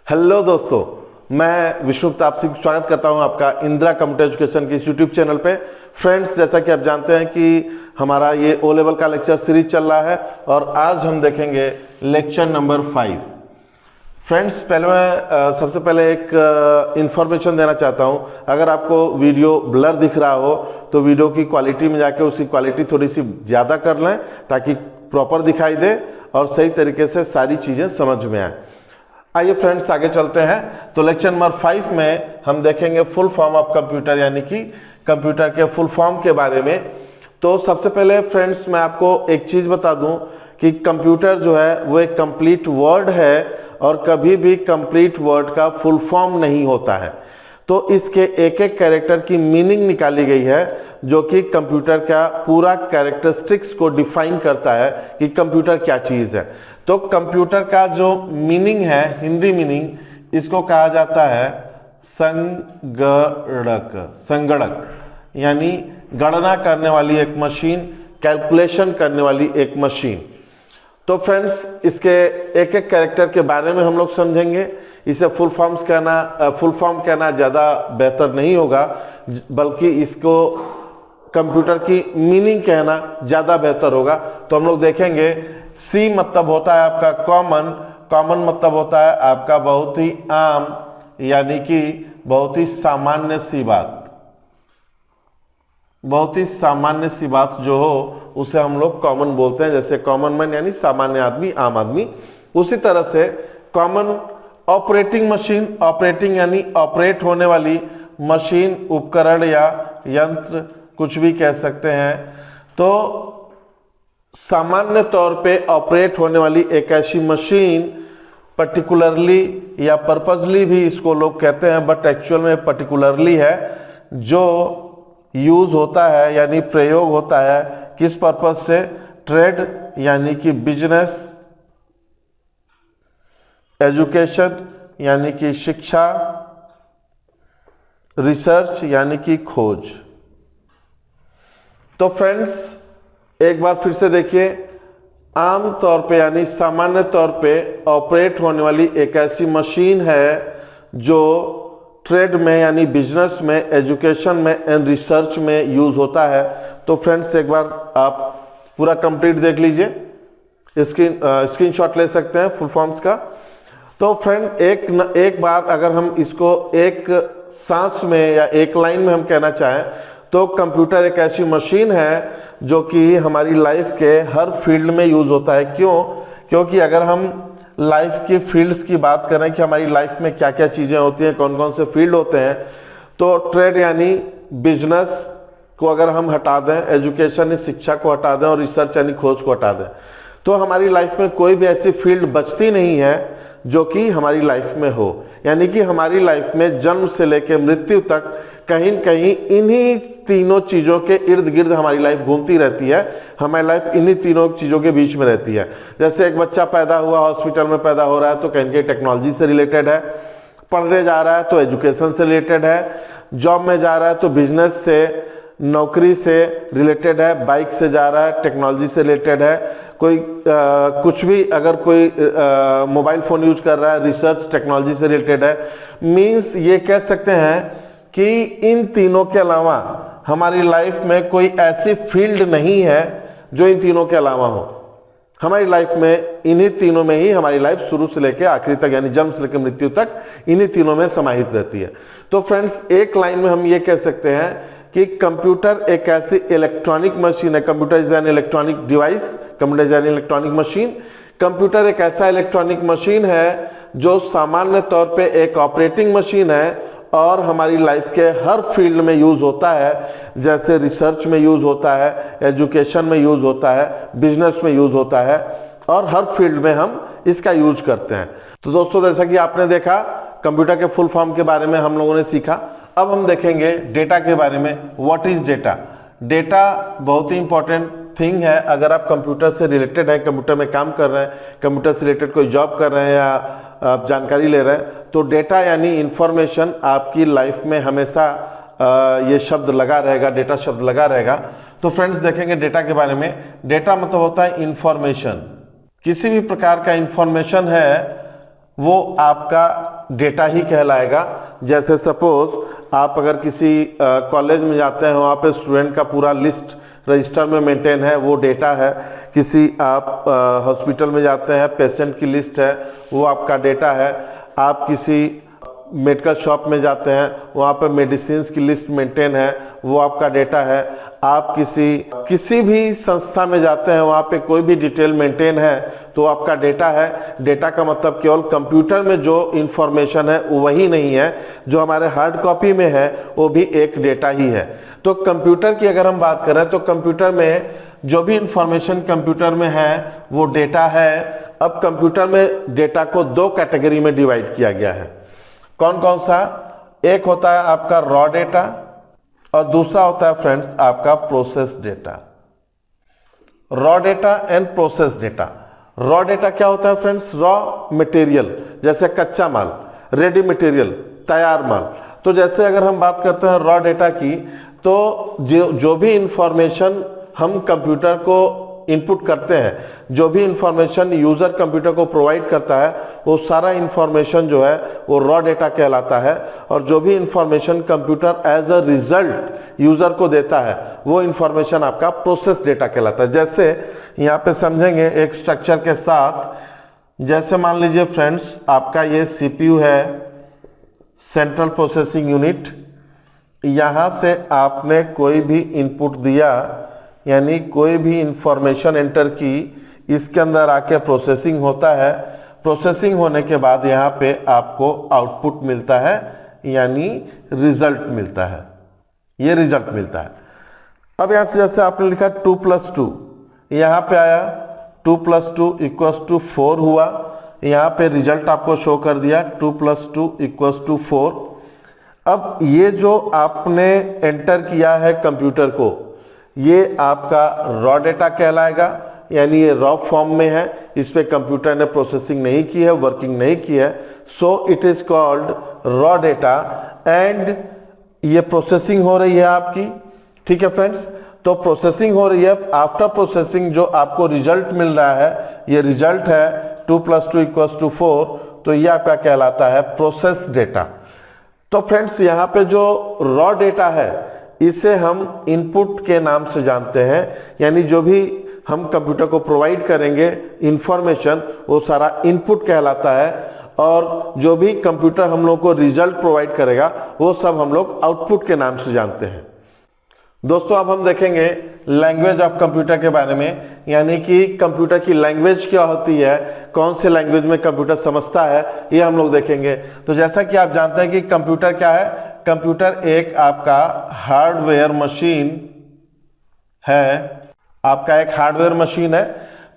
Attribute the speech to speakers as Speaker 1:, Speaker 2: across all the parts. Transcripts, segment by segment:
Speaker 1: Hello दोस्तों, मैं विष्णु प्रताप सिंह स्वागत करता हूं आपका इंदिरा कंप्यूटर एजुकेशन के यूट्यूब चैनल पे। फ्रेंड्स, जैसा कि आप जानते हैं कि हमारा ये ओ लेवल का लेक्चर सीरीज चल रहा है और आज हम देखेंगे लेक्चर नंबर 5। फ्रेंड्स, पहले मैं सबसे पहले एक इंफॉर्मेशन देना चाहता हूं। अगर आपको वीडियो ब्लर दिख रहा हो तो वीडियो की क्वालिटी में जाके उसकी क्वालिटी थोड़ी सी ज़्यादा कर लें ताकि प्रॉपर दिखाई दे और सही तरीके से सारी चीज़ें समझ में आए। आइए फ्रेंड्स, आगे चलते हैं। तो लेक्चर नंबर 5 में हम देखेंगे फुल फॉर्म ऑफ कंप्यूटर, यानी कि कंप्यूटर के फुल फॉर्म के बारे में। तो सबसे पहले फ्रेंड्स, मैं आपको एक चीज बता दूं कि कंप्यूटर जो है वो एक कंप्लीट वर्ड है और कभी भी कंप्लीट वर्ड का फुल फॉर्म नहीं होता है। तो इसके एक एक कैरेक्टर की मीनिंग निकाली गई है जो कि कंप्यूटर का पूरा कैरेक्टरिस्टिक्स को डिफाइन करता है कि कंप्यूटर क्या चीज है। तो कंप्यूटर का जो मीनिंग है, हिंदी मीनिंग, इसको कहा जाता है संगणक। संगणक यानी गणना करने वाली एक मशीन, कैलकुलेशन करने वाली एक मशीन। तो फ्रेंड्स, इसके एक एक कैरेक्टर के बारे में हम लोग समझेंगे। इसे फुल फॉर्म कहना ज्यादा बेहतर नहीं होगा, बल्कि इसको कंप्यूटर की मीनिंग कहना ज्यादा बेहतर होगा। तो हम लोग देखेंगे सी मतलब होता है आपका कॉमन। कॉमन मतलब होता है आपका बहुत ही आम, यानी कि बहुत ही सामान्य सी बात। बहुत ही सामान्य सी बात जो हो उसे हम लोग कॉमन बोलते हैं। जैसे कॉमन मैन यानी सामान्य आदमी, आम आदमी। उसी तरह से कॉमन ऑपरेटिंग मशीन, ऑपरेटिंग यानी ऑपरेट होने वाली मशीन, उपकरण या यंत्र, कुछ भी कह सकते हैं। तो सामान्य तौर पे ऑपरेट होने वाली एक ऐसी मशीन, पर्टिकुलरली या पर्पजली भी इसको लोग कहते हैं, बट एक्चुअल में पर्टिकुलरली है, जो यूज होता है यानी प्रयोग होता है किस पर्पज से? ट्रेड यानी कि बिजनेस, एजुकेशन यानी कि शिक्षा, रिसर्च यानी कि खोज। तो फ्रेंड्स, एक बार फिर से देखिए, आम तौर पे यानी सामान्य तौर पे ऑपरेट होने वाली एक ऐसी मशीन है जो ट्रेड में यानी बिजनेस में, एजुकेशन में एंड रिसर्च में यूज होता है। तो फ्रेंड्स, एक बार आप पूरा कंप्लीट देख लीजिए, स्क्रीनशॉट ले सकते हैं फुल फॉर्म्स का। तो फ्रेंड, एक बार अगर हम इसको एक सांस में या एक लाइन में हम कहना चाहें तो कंप्यूटर एक ऐसी मशीन है जो कि हमारी लाइफ के हर फील्ड में यूज होता है। क्यों? क्योंकि अगर हम लाइफ की फील्ड्स की बात करें कि हमारी लाइफ में क्या क्या चीजें होती हैं, कौन कौन से फील्ड होते हैं, तो ट्रेड यानी बिजनेस को अगर हम हटा दें, एजुकेशन यानी शिक्षा को हटा दें और रिसर्च यानी खोज को हटा दें, तो हमारी लाइफ में कोई भी ऐसी फील्ड बचती नहीं है जो कि हमारी लाइफ में हो। यानी कि हमारी लाइफ में जन्म से लेकर मृत्यु तक कहीं न कहीं इन्हीं तीनों चीजों के इर्द गिर्द हमारी लाइफ घूमती रहती है। हमारी लाइफ इन्हीं तीनों चीजों के बीच में रहती है। जैसे एक बच्चा पैदा हुआ, हॉस्पिटल में पैदा हो रहा है तो कहीं कहीं टेक्नोलॉजी से रिलेटेड है, पढ़ने जा रहा है तो एजुकेशन से रिलेटेड है, जॉब में जा रहा है तो बिजनेस से, नौकरी से रिलेटेड है, बाइक से जा रहा है टेक्नोलॉजी से रिलेटेड है, कोई कुछ भी अगर कोई मोबाइल फोन यूज कर रहा है, रिसर्च टेक्नोलॉजी से रिलेटेड है। मीन्स ये कह सकते हैं कि इन तीनों के अलावा हमारी लाइफ में कोई ऐसी फील्ड नहीं है जो इन तीनों के अलावा हो। हमारी लाइफ में इन्हीं तीनों में ही हमारी लाइफ शुरू से लेकर आखिरी तक यानी जन्म से लेकर मृत्यु तक इन्हीं तीनों में समाहित रहती है। तो फ्रेंड्स, एक लाइन में हम ये कह सकते हैं कि कंप्यूटर एक ऐसी इलेक्ट्रॉनिक मशीन है। Computer is an electronic device, computer is an electronic machine. Computer एक ऐसा इलेक्ट्रॉनिक मशीन है जो सामान्य तौर पे एक ऑपरेटिंग मशीन है और हमारी लाइफ के हर फील्ड में यूज होता है। जैसे रिसर्च में यूज होता है, एजुकेशन में यूज होता है, बिजनेस में यूज होता है और हर फील्ड में हम इसका यूज करते हैं। तो दोस्तों, जैसा कि आपने देखा, कंप्यूटर के फुल फॉर्म के बारे में हम लोगों ने सीखा। अब हम देखेंगे डेटा के बारे में। What is data? डेटा बहुत ही इंपॉर्टेंट थिंग है। अगर आप कंप्यूटर से रिलेटेड है, कंप्यूटर में काम कर रहे हैं, कंप्यूटर से रिलेटेड कोई जॉब कर रहे हैं या आप जानकारी ले रहे हैं, तो डेटा यानी इंफॉर्मेशन आपकी लाइफ में हमेशा ये शब्द लगा रहेगा, डेटा शब्द लगा रहेगा। तो फ्रेंड्स, देखेंगे डेटा के बारे में। डेटा मतलब होता है इंफॉर्मेशन। किसी भी प्रकार का इंफॉर्मेशन है वो आपका डेटा ही कहलाएगा। जैसे सपोज आप अगर किसी कॉलेज में जाते हैं, वहाँ पे स्टूडेंट का पूरा लिस्ट रजिस्टर में मेंटेन है, वो डेटा है। किसी आप हॉस्पिटल में जाते हैं, पेशेंट की लिस्ट है, वो आपका डेटा है। आप किसी मेडिकल शॉप में जाते हैं, वहाँ पे मेडिसिन की लिस्ट मेंटेन है, वो आपका डेटा है। आप किसी भी संस्था में जाते हैं, वहाँ पे कोई भी डिटेल मेंटेन है तो आपका डेटा है। डेटा का मतलब केवल कंप्यूटर में जो इंफॉर्मेशन है वो वही नहीं है, जो हमारे हार्ड कॉपी में है वो भी एक डेटा ही है। तो कंप्यूटर की अगर हम बात करें तो कंप्यूटर में जो भी इंफॉर्मेशन कंप्यूटर में है वो डेटा है। अब कंप्यूटर में डेटा को दो कैटेगरी में डिवाइड किया गया है। कौन कौन सा? एक होता है आपका रॉ डेटा और दूसरा होता है फ्रेंड्स आपका process data. Raw data and process data. Raw data क्या होता है फ्रेंड्स? रॉ मटेरियल, जैसे कच्चा माल, रेडी मटेरियल, तैयार माल। तो जैसे अगर हम बात करते हैं रॉ डेटा की, तो जो भी इंफॉर्मेशन हम कंप्यूटर को इनपुट करते हैं, जो भी इंफॉर्मेशन यूजर कंप्यूटर को प्रोवाइड करता है, वो सारा इंफॉर्मेशन जो है वो रॉ डेटा कहलाता है। और जो भी information computer as a result user को देता है, वो इंफॉर्मेशन आपका प्रोसेस डेटा कहलाता है। जैसे यहाँ पे समझेंगे एक स्ट्रक्चर के साथ। जैसे मान लीजिए फ्रेंड्स आपका ये सीपीयू है, सेंट्रल प्रोसेसिंग यूनिट। यहां से आपने कोई भी इनपुट दिया, यानी कोई भी इंफॉर्मेशन एंटर की, इसके अंदर आके प्रोसेसिंग होता है। प्रोसेसिंग होने के बाद यहाँ पे आपको आउटपुट मिलता है, यानी रिजल्ट मिलता है। ये रिजल्ट मिलता है। अब यहां से जैसे आपने लिखा 2+2, यहाँ पे आया 2+2 = 4 हुआ। यहाँ पे रिजल्ट आपको शो कर दिया 2+2 = 4। अब ये जो आपने एंटर किया है कंप्यूटर को, ये आपका रॉ डेटा कहलाएगा, यानी ये रॉ फॉर्म में है, इस पे कंप्यूटर ने प्रोसेसिंग नहीं की है, वर्किंग नहीं की है। So it is called raw data. And ये प्रोसेसिंग हो रही है आपकी, ठीक है फ्रेंड्स। तो प्रोसेसिंग हो रही है। आफ्टर प्रोसेसिंग जो आपको रिजल्ट मिल रहा है, ये रिजल्ट है 2+2 = 4। तो ये आपका कहलाता है प्रोसेस डेटा। तो फ्रेंड्स यहाँ पे जो रॉ डेटा है, इसे हम इनपुट के नाम से जानते हैं, यानी जो भी हम कंप्यूटर को प्रोवाइड करेंगे इंफॉर्मेशन, वो सारा इनपुट कहलाता है। और जो भी कंप्यूटर हम लोग को रिजल्ट प्रोवाइड करेगा, वो सब हम लोग आउटपुट के नाम से जानते हैं। दोस्तों अब हम देखेंगे लैंग्वेज ऑफ कंप्यूटर के बारे में, यानी कि कंप्यूटर की लैंग्वेज क्या होती है, कौन से लैंग्वेज में कंप्यूटर समझता है, ये हम लोग देखेंगे। तो जैसा कि आप जानते हैं कि कंप्यूटर क्या है, कंप्यूटर एक आपका हार्डवेयर मशीन है। आपका एक हार्डवेयर मशीन है।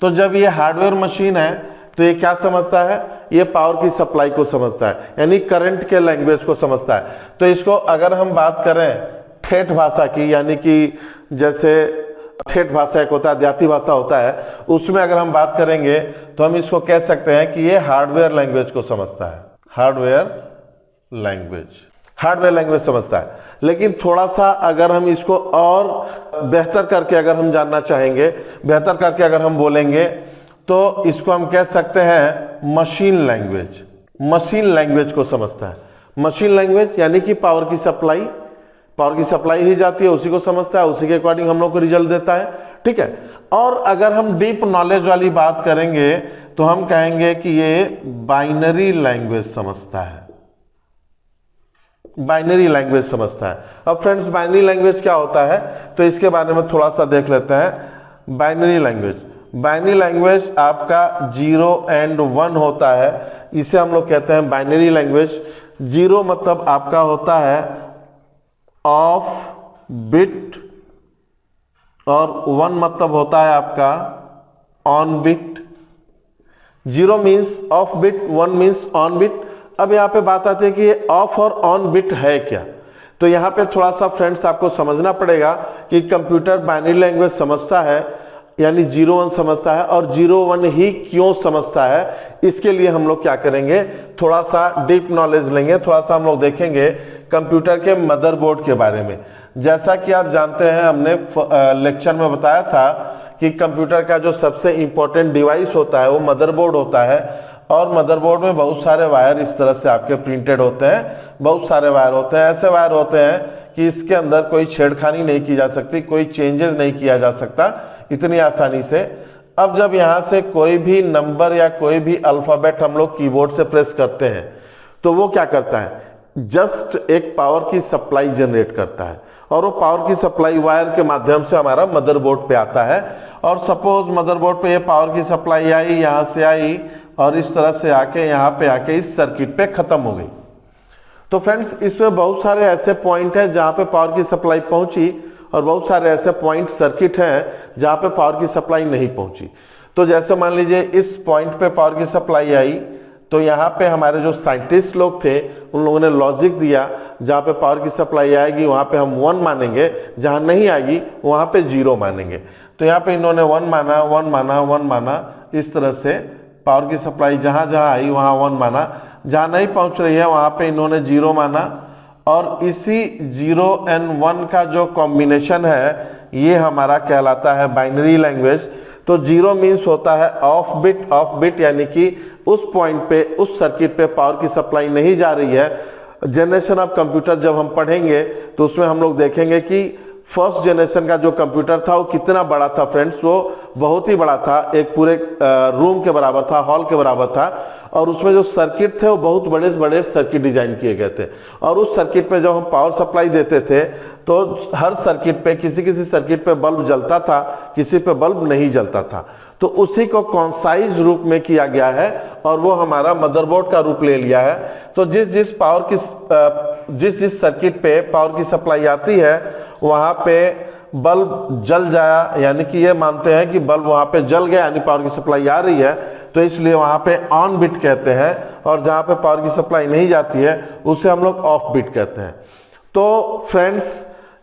Speaker 1: तो जब ये हार्डवेयर मशीन है तो ये क्या समझता है? ये पावर की सप्लाई को समझता है, यानी करंट के लैंग्वेज को समझता है। तो इसको अगर हम बात करें ठेठ भाषा की, यानी कि जैसे ठेठ भाषा एक होता है, देहाती भाषा होता है, उसमें अगर हम बात करेंगे तो हम इसको कह सकते हैं कि ये हार्डवेयर लैंग्वेज को समझता है। हार्डवेयर लैंग्वेज समझता है। लेकिन थोड़ा सा अगर हम इसको और बेहतर करके अगर हम जानना चाहेंगे, बेहतर करके अगर हम बोलेंगे, तो इसको हम कह सकते हैं मशीन लैंग्वेज को समझता है। मशीन लैंग्वेज यानी कि पावर की सप्लाई ही जाती है, उसी को समझता है, उसी के अकॉर्डिंग हम लोग को रिजल्ट देता है, ठीक है। और अगर हम डीप नॉलेज वाली बात करेंगे तो हम कहेंगे कि ये बाइनरी लैंग्वेज समझता है। अब फ्रेंड्स बाइनरी लैंग्वेज क्या होता है, तो इसके बारे में थोड़ा सा देख लेते हैं। बाइनरी लैंग्वेज आपका 0 और 1 होता है, इसे हम लोग कहते हैं बाइनरी लैंग्वेज। 0 मतलब आपका होता है ऑफ बिट और 1 मतलब होता है आपका on bit. 0 means of bit, 1 means on bit. अब यहाँ पे बात आती है कि ये ऑफ और ऑन बिट है क्या। तो यहाँ पे थोड़ा सा फ्रेंड्स आपको समझना पड़ेगा कि कंप्यूटर बाइनरी लैंग्वेज समझता है, यानी 0-1 समझता है, और 0-1 ही क्यों समझता है, इसके लिए हम लोग क्या करेंगे, थोड़ा सा डीप नॉलेज लेंगे, थोड़ा सा हम लोग देखेंगे कंप्यूटर के मदरबोर्ड के बारे में। जैसा कि आप जानते हैं, हमने लेक्चर में बताया था कि कंप्यूटर का जो सबसे इंपॉर्टेंट डिवाइस होता है वो मदरबोर्ड होता है। और मदरबोर्ड में बहुत सारे वायर इस तरह से आपके प्रिंटेड होते हैं, बहुत सारे वायर होते हैं, ऐसे वायर होते हैं कि इसके अंदर कोई छेड़खानी नहीं की जा सकती, कोई चेंजेस नहीं किया जा सकता इतनी आसानी से। अब जब यहां से कोई भी नंबर या कोई भी अल्फाबेट हम लोग कीबोर्ड से प्रेस करते हैं तो वो क्या करता है, जस्ट एक पावर की सप्लाई जनरेट करता है और वो पावर की सप्लाई वायर के माध्यम से हमारा मदरबोर्ड पे आता है। और सपोज मदरबोर्ड पे ये पावर की सप्लाई आई, यहां से आई और इस तरह से आके यहाँ पे आके इस सर्किट पे खत्म हो गई। तो फ्रेंड्स इसमें बहुत सारे ऐसे पॉइंट हैं जहां पे पावर की सप्लाई पहुंची और बहुत सारे ऐसे पॉइंट सर्किट हैं जहां पे पावर की सप्लाई नहीं पहुंची। तो जैसे मान लीजिए इस पॉइंट पे पावर की सप्लाई आई तो यहाँ पे हमारे जो साइंटिस्ट लोग थे उन लोगों ने लॉजिक दिया, जहां पे पावर की सप्लाई आएगी वहां पे हम 1 मानेंगे, जहां नहीं आएगी वहां पे 0 मानेंगे। तो यहाँ पे इन्होंने 1 माना, 1 माना, 1 माना, इस तरह से पावर की सप्लाई जहां जहां आई वहां 1 माना, जहां नहीं पहुंच रही है वहां पे इन्होंने 0 माना। और इसी 0 and 1 का जो कॉम्बिनेशन है ये हमारा कहलाता है बाइनरी लैंग्वेज। तो 0 मीन्स होता है ऑफ बिट, यानी कि उस पॉइंट पे, उस सर्किट पे पावर की सप्लाई नहीं जा रही है। जनरेशन ऑफ कंप्यूटर जब हम पढ़ेंगे तो उसमें हम लोग देखेंगे कि फर्स्ट जनरेशन का जो कंप्यूटर था वो कितना बड़ा था फ्रेंड्स, वो बहुत ही बड़ा था, एक पूरे रूम के बराबर था, हॉल के बराबर था। और उसमें जो सर्किट थे वो बहुत बड़े बड़े सर्किट डिजाइन किए गए थे। और उस सर्किट पे जब हम पावर सप्लाई देते थे तो हर सर्किट पे किसी सर्किट पे बल्ब जलता था, किसी पे बल्ब नहीं जलता था। तो उसी को कॉन्साइज रूप में किया गया है और वो हमारा मदरबोर्ड का रूप ले लिया है। तो जिस सर्किट पे पावर की सप्लाई आती है वहां पे बल्ब जल जाया, यानी कि ये मानते हैं कि बल्ब वहां पे जल गया यानी पावर की सप्लाई आ रही है, तो इसलिए वहां पे ऑन बिट कहते हैं। और जहां पे पावर की सप्लाई नहीं जाती है उसे हम लोग ऑफ बिट कहते हैं। तो फ्रेंड्स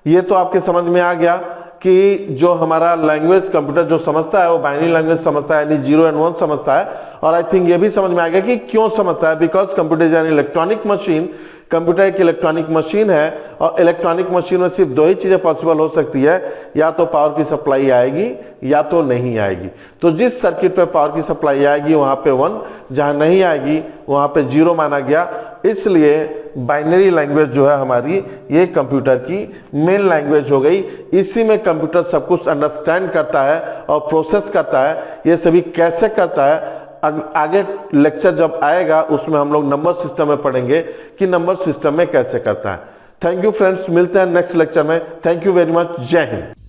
Speaker 1: ये तो आपके समझ में आ गया कि जो हमारा लैंग्वेज कंप्यूटर जो समझता है वो बाइनरी लैंग्वेज समझता है, यानी 0 and 1 समझता है। और आई थिंक ये भी समझ में आ गया कि क्यों समझता है, because computer is an electronic machine. Computer एक इलेक्ट्रॉनिक मशीन है और इलेक्ट्रॉनिक मशीन में सिर्फ 2 ही चीजें पॉसिबल हो सकती है, या तो पावर की सप्लाई आएगी या तो नहीं आएगी। तो जिस सर्किट पे पावर की सप्लाई आएगी वहां पे 1, जहां नहीं आएगी वहां पे 0 माना गया। इसलिए बाइनरी लैंग्वेज जो है हमारी ये कंप्यूटर की मेन लैंग्वेज हो गई। इसी में कंप्यूटर सब कुछ अंडरस्टैंड करता है और प्रोसेस करता है। ये सभी कैसे करता है आगे लेक्चर जब आएगा उसमें हम लोग नंबर सिस्टम में पढ़ेंगे कि नंबर सिस्टम में कैसे करता है। थैंक यू फ्रेंड्स, मिलते हैं नेक्स्ट लेक्चर में। थैंक यू वेरी मच, जय हिंद।